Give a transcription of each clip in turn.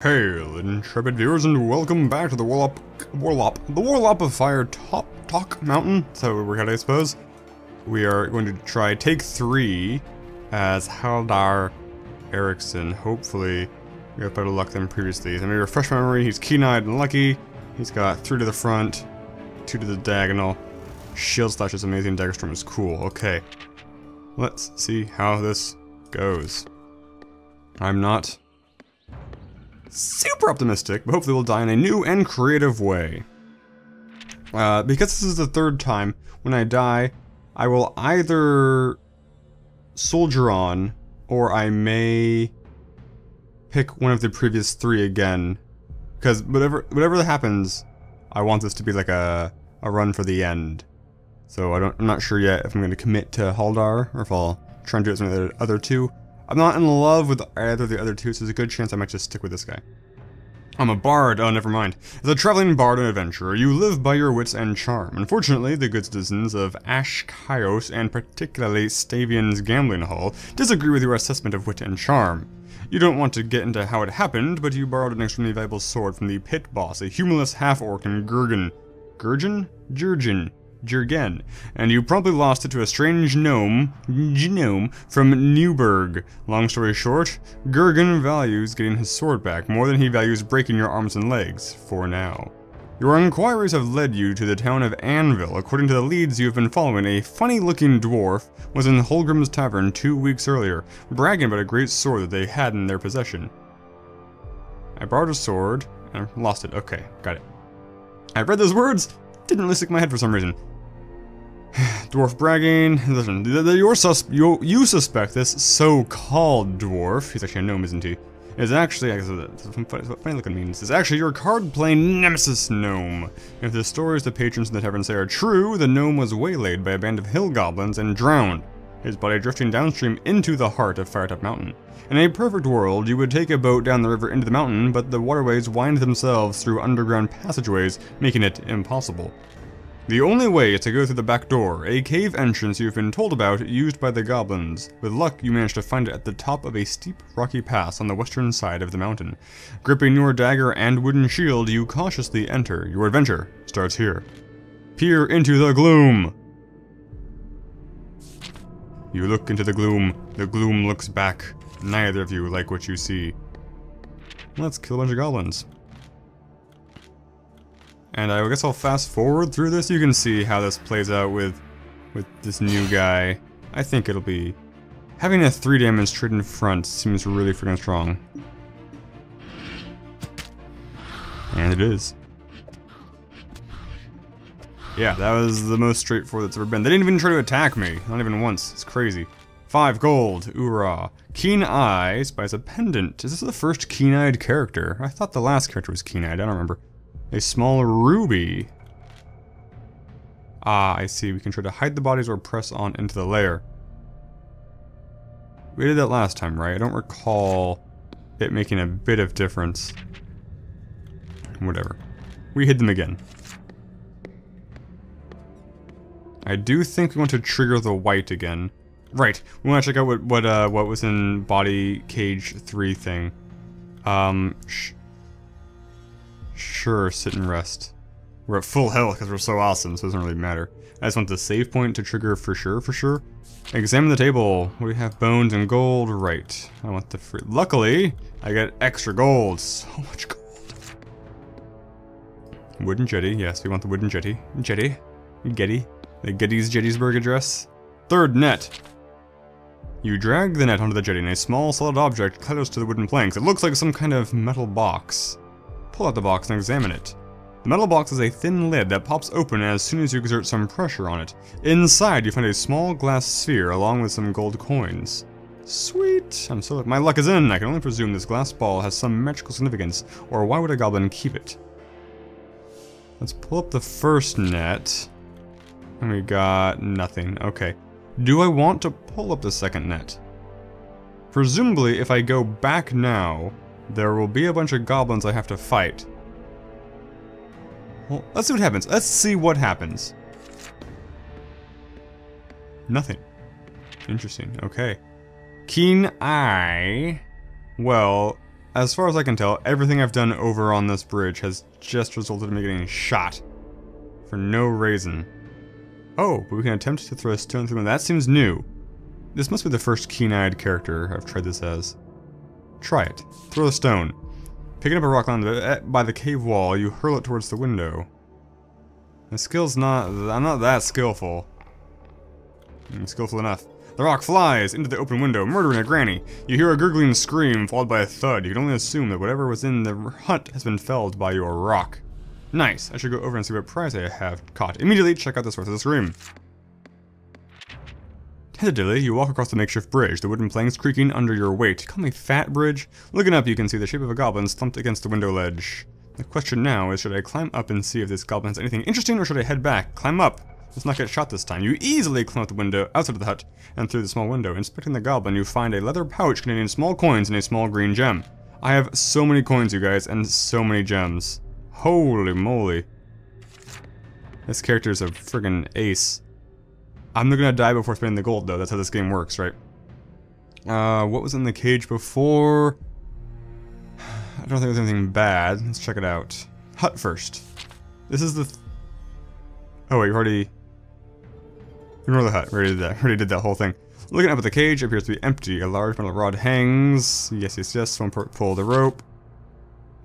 Hail, intrepid viewers, and welcome back to the Warlock of Firetop Mountain. So we're gonna, I suppose. We are going to try take 3 as Haldar Eriksson. Hopefully, we have better luck than previously. Let me refresh my memory. He's keen-eyed and lucky. He's got 3 to the front, 2 to the diagonal. Shield slash is amazing. Dagger storm is cool. Okay, let's see how this goes. I'm not super optimistic, but hopefully we'll die in a new and creative way. Because this is the 3rd time, when I die, I will either soldier on, or I may pick one of the previous 3 again. Because whatever that happens, I want this to be like a run for the end. So I'm not sure yet if I'm going to commit to Haldar, or if I'll try and do it with the other 2. I'm not in love with either of the other 2, so there's a good chance I might just stick with this guy. I'm a bard. Oh, never mind. As a traveling bard and adventurer, you live by your wits and charm. Unfortunately, the good citizens of Ashkios, and particularly Stavian's gambling hall, disagree with your assessment of wit and charm. You don't want to get into how it happened, but you borrowed an extremely valuable sword from the pit boss, a humorless half-orc in Jurgen, and you promptly lost it to a strange gnome from Newburgh. Long story short, Jurgen values getting his sword back more than he values breaking your arms and legs, for now. Your inquiries have led you to the town of Anvil. According to the leads you have been following, a funny-looking dwarf was in Holgrim's tavern 2 weeks earlier, bragging about a great sword that they had in their possession. I borrowed a sword, and lost it. Okay, got it. I read those words, didn't really stick in my head for some reason. Dwarf bragging. Listen, you suspect this so-called dwarf, he's actually a gnome, isn't he? Is actually, funny looking means, is actually your card-playing nemesis gnome. If the stories the patrons in the tavern say are true, the gnome was waylaid by a band of hill goblins and drowned, his body drifting downstream into the heart of Firetop Mountain. In a perfect world, you would take a boat down the river into the mountain, but the waterways wind themselves through underground passageways, making it impossible. The only way is to go through the back door, a cave entrance you've been told about, used by the goblins. With luck, you manage to find it at the top of a steep, rocky pass on the western side of the mountain. Gripping your dagger and wooden shield, you cautiously enter. Your adventure starts here. Peer into the gloom! You look into the gloom looks back. Neither of you like what you see. Let's kill a bunch of goblins. And I guess I'll fast forward through this. You can see how this plays out with this new guy. I think it'll be... Having a 3 damage straight in front seems really freaking strong. And it is. Yeah, that was the most straightforward that's ever been. They didn't even try to attack me. Not even once. It's crazy. 5 gold. Oorah. Keen Eyes buys a pendant. Is this the first keen-eyed character? I thought the last character was keen-eyed. I don't remember. A small ruby. Ah, I see. We can try to hide the bodies or press on into the lair. We did that last time, right? I don't recall it making a bit of difference. Whatever. We hid them again. I do think we want to trigger the white again. Right. We want to check out what was in body cage 3 thing. Sure, sit and rest. We're at full health because we're so awesome, so it doesn't really matter. I just want the save point to trigger for sure. Examine the table. We have bones and gold. Right. I want the free. Luckily, I got extra gold. So much gold. Wooden jetty. Yes, we want the wooden jetty. Getty. The Gettysburg Address. 3rd net. You drag the net onto the jetty and a small solid object clatters to the wooden planks. It looks like some kind of metal box. Pull out the box and examine it. The metal box has a thin lid that pops open as soon as you exert some pressure on it. Inside, you find a small glass sphere along with some gold coins. Sweet! My luck is in. I can only presume this glass ball has some magical significance, or why would a goblin keep it? Let's pull up the first net. And we got nothing. Okay. Do I want to pull up the second net? Presumably, if I go back now, there will be a bunch of goblins I have to fight. Well, let's see what happens. Let's see what happens. Nothing. Interesting. Okay. Keen Eye. Well, as far as I can tell, everything I've done over on this bridge has just resulted in me getting shot. For no reason. Oh, but we can attempt to throw a stone through them. That seems new. This must be the first keen-eyed character I've tried this as. Try it. Throw a stone. Picking up a rock by the cave wall, you hurl it towards the window. The skill's I'm not that skillful. I'm skillful enough. The rock flies into the open window, murdering a granny. You hear a gurgling scream, followed by a thud. You can only assume that whatever was in the hut has been felled by your rock. Nice. I should go over and see what prize I have caught. Immediately check out the source of the scream. Tentatively, you walk across the makeshift bridge, the wooden planks creaking under your weight. Call me fat bridge? Looking up, you can see the shape of a goblin slumped against the window ledge. The question now is, should I climb up and see if this goblin has anything interesting, or should I head back? Climb up. Let's not get shot this time. You easily climb out the window, outside of the hut, and through the small window. Inspecting the goblin, you find a leather pouch containing small coins and a small green gem. I have so many coins, you guys, and so many gems. Holy moly. This character is a friggin' ace. I'm not gonna die before spending the gold, though. That's how this game works, right? What was in the cage before? I don't think there's anything bad. Let's check it out. Hut first. This is the... Oh, wait, you already... Ignore the hut. We already did that. Already did that whole thing. Looking up at the cage, it appears to be empty. A large metal rod hangs. Yes, yes, yes. Someone pull the rope.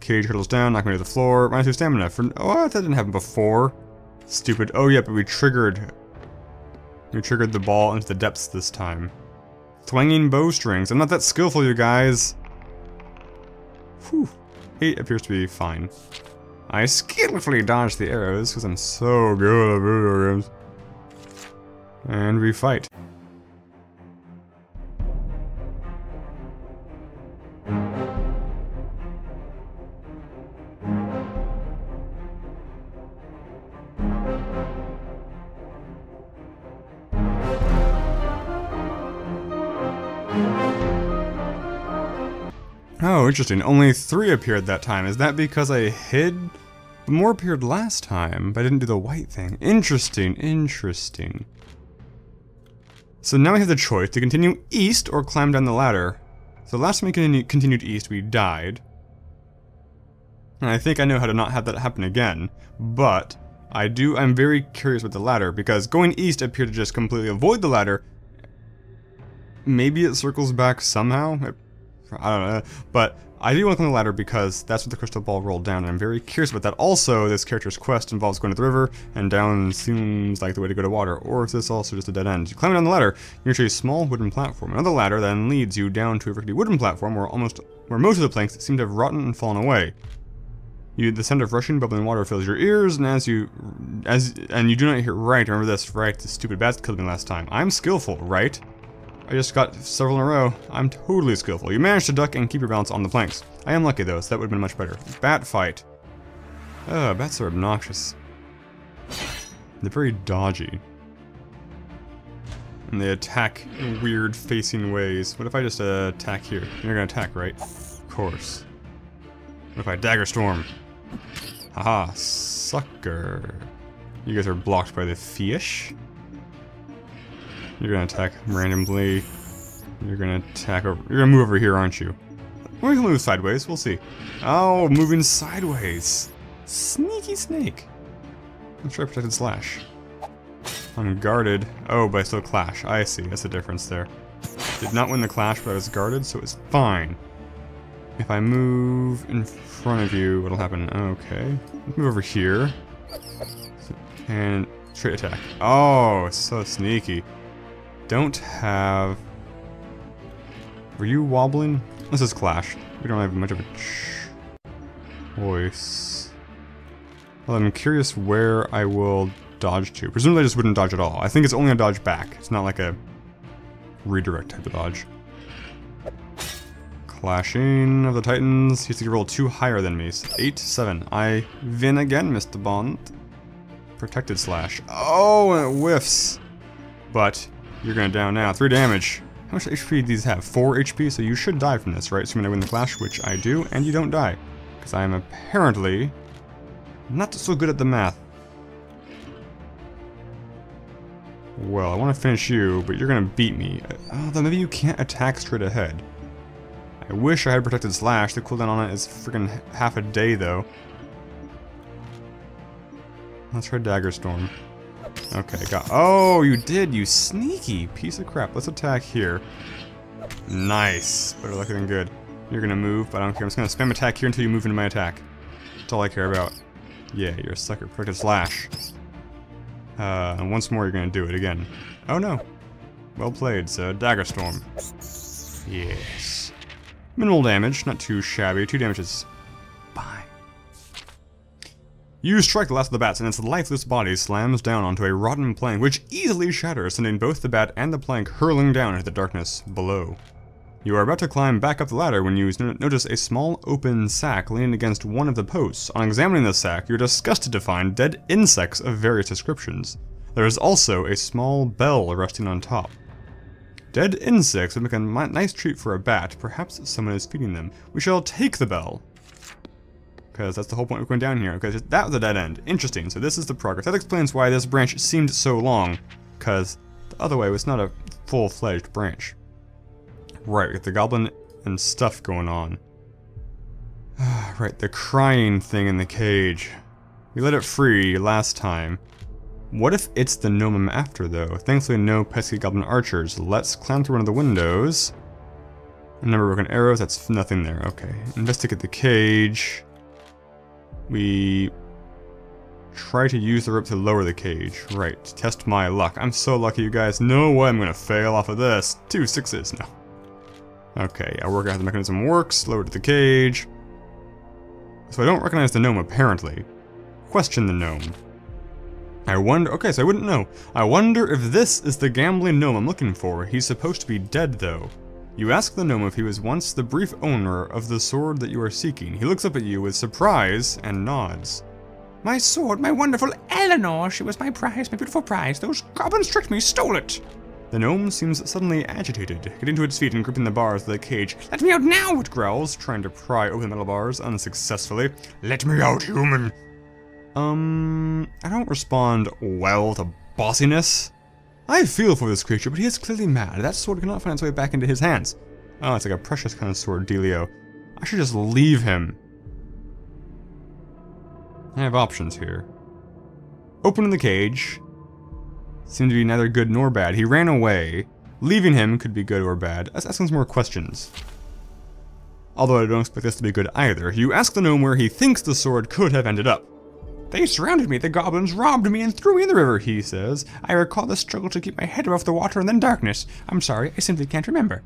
Cage hurtles down, knock me to the floor. Minus 2 stamina. Oh, that didn't happen before. Stupid. Oh, yeah, but we triggered the ball into the depths this time. Twanging bowstrings. I'm not that skillful, you guys. Whew. 8 appears to be fine. I skillfully dodge the arrows, because I'm so good at video games. And we fight. Oh, interesting. Only 3 appeared that time. Is that because I hid? More appeared last time, but I didn't do the white thing. Interesting, interesting. So now we have the choice to continue east or climb down the ladder. So last time we continued east, we died. And I think I know how to not have that happen again. But I'm very curious with the ladder, because going east appeared to just completely avoid the ladder. Maybe it circles back somehow. I don't know, but I do want to climb the ladder because that's what the crystal ball rolled down, and I'm very curious about that. Also, this character's quest involves going to the river, and down seems like the way to go to water, or is this also just a dead end? You climb down the ladder, you reach a small wooden platform. Another ladder then leads you down to a rickety wooden platform where most of the planks seem to have rotten and fallen away. The sound of rushing, bubbling water fills your ears, and you do not hear right. Remember this, right? The stupid bats killed me last time. I'm skillful, right? I just got several in a row. I'm totally skillful. You managed to duck and keep your balance on the planks. I am lucky though, so that would have been much better. Bat fight. Bats are obnoxious. They're very dodgy. And they attack in weird facing ways. What if I just attack here? You're gonna attack, right? Of course. What if I dagger storm? Haha, sucker. You guys are blocked by the fish. You're gonna attack randomly. You're gonna attack over. You're gonna move over here, aren't you? Or we can move sideways. We'll see. Oh, moving sideways. Sneaky snake. Let's try protected slash. I'm guarded. Oh, but I still clash. I see. That's the difference there. Did not win the clash, but I was guarded, so it's fine. If I move in front of you, what'll happen? Okay. Let's move over here. And straight attack. Oh, so sneaky. Don't have... Were you wobbling? Let's just clash. We don't have much of a choice. Well, I'm curious where I will dodge to. Presumably I just wouldn't dodge at all. I think it's only a dodge back. It's not like a redirect type of dodge. Clashing of the Titans. He has to roll 2 higher than me. So 8, 7. I win again, Mr. Bond. Protected slash. Oh, and it whiffs. But you're gonna down now. 3 damage. How much HP do these have? 4 HP, so you should die from this, right? Assuming I win the clash, which I do, and you don't die. Because I am apparently not so good at the math. Well, I want to finish you, but you're gonna beat me. Oh, then maybe you can't attack straight ahead. I wish I had protected slash. The cooldown on it is freaking half a day though. Let's try Dagger Storm. Okay, got. Oh, you did, you sneaky piece of crap. Let's attack here. Nice. Better lucky than good. You're gonna move, but I don't care. I'm just gonna spam attack here until you move into my attack. That's all I care about. Yeah, you're a sucker. Protected slash. And once more, you're gonna do it again. Oh no. Well played, so Dagger Storm. Yes. Minimal damage, not too shabby. 2 damages. Fine. You strike the last of the bats, and its lifeless body slams down onto a rotten plank, which easily shatters, sending both the bat and the plank hurling down into the darkness below. You are about to climb back up the ladder when you notice a small open sack leaning against one of the posts. On examining the sack, you're disgusted to find dead insects of various descriptions. There is also a small bell resting on top. Dead insects would make a nice treat for a bat. Perhaps someone is feeding them. We shall take the bell. Because that's the whole point of going down here. Okay, that was a dead end. Interesting. So this is the progress. That explains why this branch seemed so long. Because the other way was not a full-fledged branch. Right, we got the goblin and stuff going on. Right, the crying thing in the cage. We let it free last time. What if it's the gnome I'm after, though? Thankfully, no pesky goblin archers. Let's climb through one of the windows. A number of broken arrows, that's nothing there. Okay, investigate the cage. We try to use the rope to lower the cage. Right, test my luck. I'm so lucky, you guys. No way I'm gonna fail off of this. 2 6s, no. Okay, I'll work out how the mechanism works. Lower to the cage. So I don't recognize the gnome, apparently. Question the gnome. I wonder, okay, so I wouldn't know. I wonder if this is the gambling gnome I'm looking for. He's supposed to be dead, though. You ask the gnome if he was once the brief owner of the sword that you are seeking. He looks up at you with surprise and nods. My sword, my wonderful Eleanor. She was my prize, my beautiful prize. Those goblins tricked me, stole it. The gnome seems suddenly agitated, getting to its feet and gripping the bars of the cage. Let me out now, it growls, trying to pry open the metal bars unsuccessfully. Let me out, human! I don't respond well to bossiness. I feel for this creature, but he is clearly mad. That sword cannot find its way back into his hands. Oh, it's like a precious kind of sword, dealio. I should just leave him. I have options here. Opening the cage. Seemed to be neither good nor bad. He ran away. Leaving him could be good or bad. Let's ask him some more questions. Although I don't expect this to be good either. You ask the gnome where he thinks the sword could have ended up. They surrounded me, the goblins robbed me and threw me in the river, he says. I recall the struggle to keep my head above the water and then darkness. I'm sorry, I simply can't remember.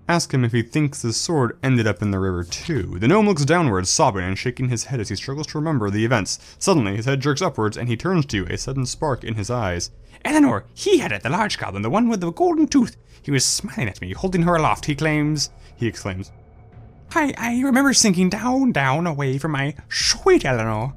Ask him if he thinks the sword ended up in the river too. The gnome looks downwards, sobbing and shaking his head as he struggles to remember the events. Suddenly, his head jerks upwards and he turns to you, a sudden spark in his eyes. Eleanor, he had it, the large goblin, the one with the golden tooth. He was smiling at me, holding her aloft, he exclaims. I remember sinking down, away from my sweet Eleanor.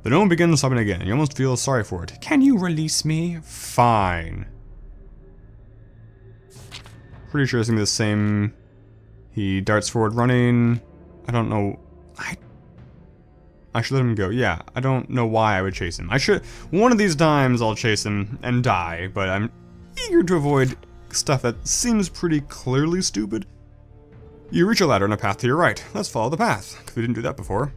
The gnome begins sobbing again. You almost feel sorry for it. Can you release me? Fine. Pretty sure it's gonna be the same. He darts forward running. I don't know. I should let him go. Yeah, I don't know why I would chase him. I should. One of these times I'll chase him and die, but I'm eager to avoid stuff that seems pretty clearly stupid. You reach a ladder and a path to your right. Let's follow the path, because we didn't do that before.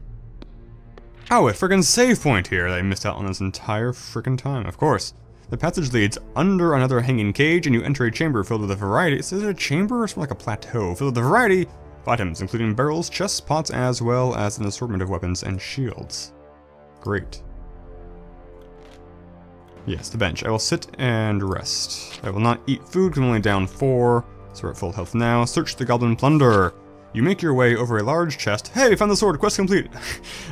Oh, a frickin' save point here that I missed out on this entire frickin' time, of course. The passage leads under another hanging cage, and you enter a chamber filled with a variety. Is it a chamber or something like a plateau? Filled with a variety of items, including barrels, chests, pots, as well as an assortment of weapons and shields. Great. Yes, the bench. I will sit and rest. I will not eat food, because I'm only down 4. So we're at full health now. Search the goblin plunder. You make your way over a large chest. Hey, we found the sword. Quest complete.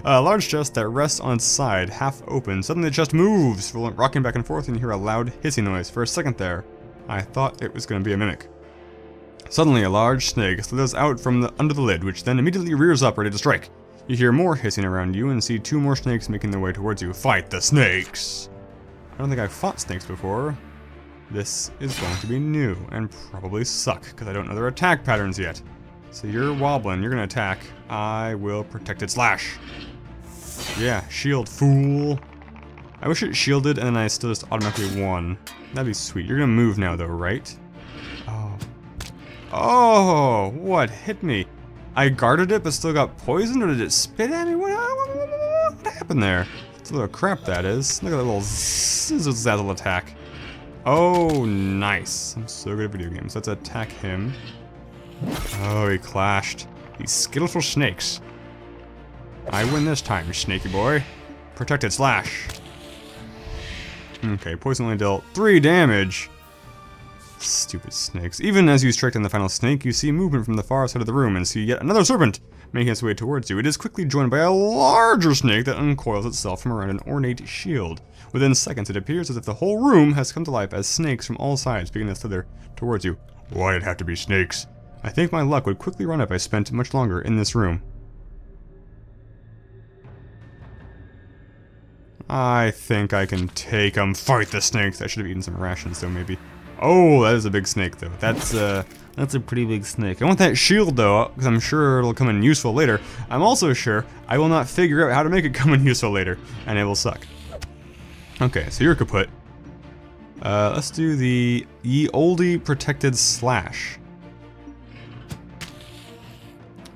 A large chest that rests on its side, half open. Suddenly the chest moves, rocking back and forth, and you hear a loud hissing noise. For a second there, I thought it was going to be a mimic. Suddenly, a large snake slithers out from under the lid, which then immediately rears up, ready to strike. You hear more hissing around you and see 2 more snakes making their way towards you. Fight the snakes! I don't think I've fought snakes before. This is going to be new, and probably suck, because I don't know their attack patterns yet. So you're wobbling, you're gonna attack. I will protect its slash. Yeah, shield, fool. I wish it shielded and then I still just automatically won. That'd be sweet. You're gonna move now though, right? Oh. Oh, what hit me? I guarded it but still got poisoned, or did it spit at me? What happened there? It's a little crap, that is. Look at that little zazzle attack. Oh, nice. I'm so good at video games. Let's attack him. Oh, he clashed. These skillful snakes. I win this time, snaky boy. Protected slash. Okay, poison only dealt 3 damage. Stupid snakes. Even as you strike down the final snake, you see movement from the far side of the room and see yet another serpent making its way towards you. It is quickly joined by a larger snake that uncoils itself from around an ornate shield. Within seconds, it appears as if the whole room has come to life as snakes from all sides begin to slither towards you. Why'd it have to be snakes? I think my luck would quickly run up if I spent much longer in this room. I think I can take him. Fight the snakes. I should have eaten some rations though, maybe. Oh, that is a big snake though. That's a pretty big snake. I want that shield though, because I'm sure it'll come in useful later. I'm also sure I will not figure out how to make it come in useful later, and it will suck. Okay, so you're kaput. Let's do the ye olde protected slash.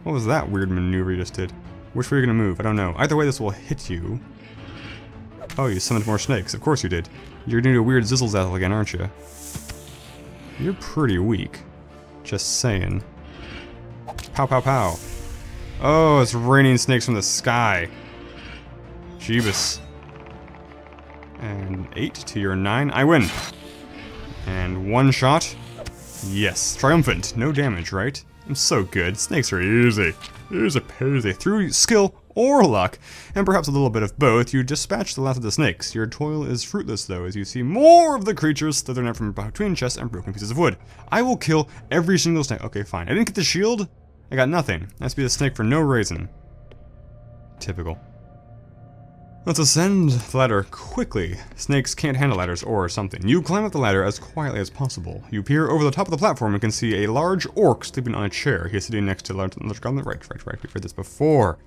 What was that weird maneuver you just did? Which way are you gonna move? I don't know. Either way, this will hit you. Oh, you summoned more snakes. Of course you did. You're gonna do a weird zizzle-zazzle again, aren't you? You're pretty weak. Just saying. Pow, pow, pow. Oh, it's raining snakes from the sky. Jeebus. And 8 to your 9. I win. And 1 shot. Yes. Triumphant. No damage, right? I'm so good. Snakes are easy. Easy peasy. Through skill or luck, and perhaps a little bit of both, you dispatch the last of the snakes. Your toil is fruitless, though, as you see more of the creatures slithering out from between chests and broken pieces of wood. I will kill every single snake. Okay, fine. I didn't get the shield. I got nothing. Has to be the snake for no reason. Typical. Let's ascend the ladder quickly. Snakes can't handle ladders or something. You climb up the ladder as quietly as possible. You peer over the top of the platform and can see a large orc sleeping on a chair. He is sitting next to the large goblin. Right. We've heard this before.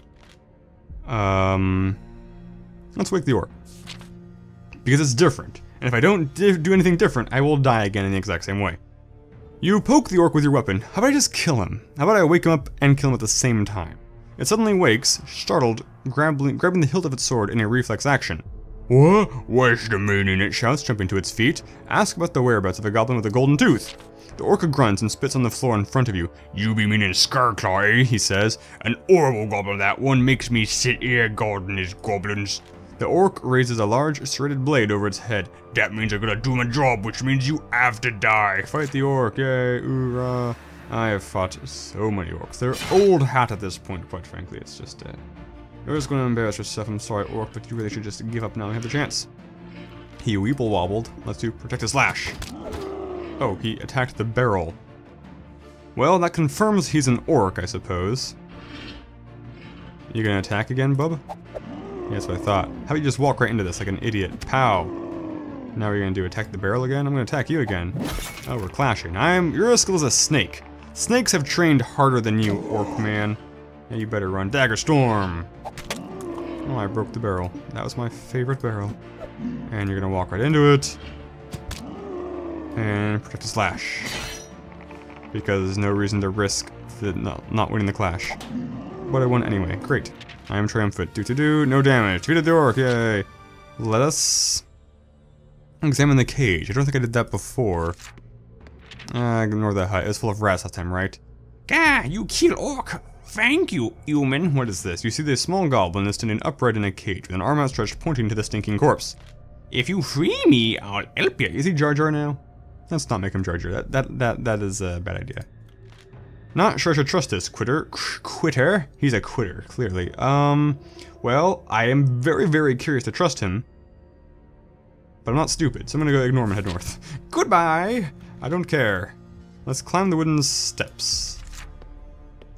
Let's wake the orc. Because it's different. And if I don't do anything different, I will die again in the exact same way. You poke the orc with your weapon. How about I just kill him? How about I wake him up and kill him at the same time? It suddenly wakes, startled, grabbing the hilt of its sword in a reflex action. What? What's the meaning? It shouts, jumping to its feet. Ask about the whereabouts of a goblin with a golden tooth. The orca grunts and spits on the floor in front of you. You be meaning Scarclaw, eh? He says. An horrible goblin that one, makes me sit here guarding his goblins. The orc raises a large serrated blade over its head. That means I'm gonna do my job, which means you have to die. Fight the orc, yay, hoorah. I have fought so many orcs. They're old hat at this point, quite frankly. It's just, you're just gonna embarrass yourself. I'm sorry, orc, but you really should just give up now and have the chance. He weeble wobbled. Let's do protect his slash. Oh, he attacked the barrel. Well, that confirms he's an orc, I suppose. You gonna attack again, bub? Yeah, that's what I thought. How about you just walk right into this like an idiot? Pow. Now what are you gonna do? Attack the barrel again? I'm gonna attack you again. Oh, we're clashing. You're as skilled as a snake. Snakes have trained harder than you, orc man. Yeah, you better run. Dagger storm! Oh, I broke the barrel. That was my favorite barrel. And you're gonna walk right into it. And protect a slash. Because there's no reason to risk not winning the clash. But I won anyway. Great. I am triumphant. No damage. Defeated the orc. Yay. Let us examine the cage. I don't think I did that before. Ignore that hut. It was full of rats last time, right? Gah, you kill orc. Thank you, human. What is this? You see this small goblin is standing upright in a cage with an arm outstretched pointing to the stinking corpse. If you free me, I'll help you. Is he Jar Jar now? Let's not make him Jar Jar. That is a bad idea. Not sure I should trust this quitter. He's a quitter, clearly. Well, I am very, very curious to trust him. But I'm not stupid, so I'm gonna go ignore him and head north. Goodbye! I don't care. Let's climb the wooden steps.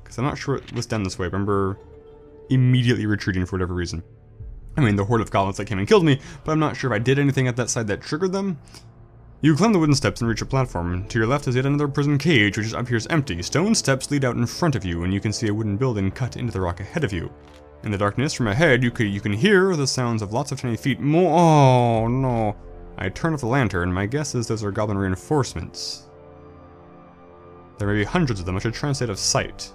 Because I'm not sure it was down this way. I remember immediately retreating for whatever reason. I mean, the horde of goblins that came and killed me, but I'm not sure if I did anything at that side that triggered them. You climb the wooden steps and reach a platform. To your left is yet another prison cage, which appears empty. Stone steps lead out in front of you, and you can see a wooden building cut into the rock ahead of you. In the darkness from ahead, you can hear the sounds of lots of tiny feet. Oh no! I turn off the lantern. My guess is those are goblin reinforcements. There may be hundreds of them, I should translate of sight.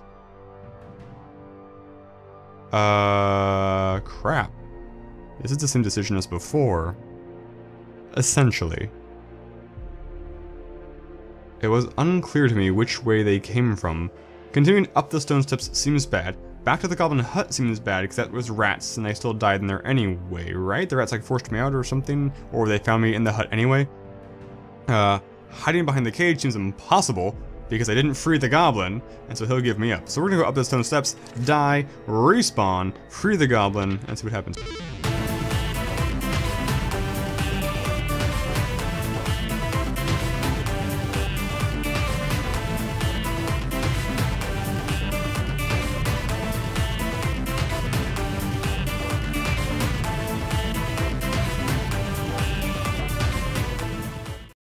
Crap. This is the same decision as before. Essentially. It was unclear to me which way they came from. Continuing up the stone steps seems bad. Back to the goblin hut seems bad, because that was rats, and I still died in there anyway, right? The rats like forced me out or something, or they found me in the hut anyway. Hiding behind the cage seems impossible, because I didn't free the goblin, and so he'll give me up. So we're gonna go up the stone steps, die, respawn, free the goblin, and see what happens.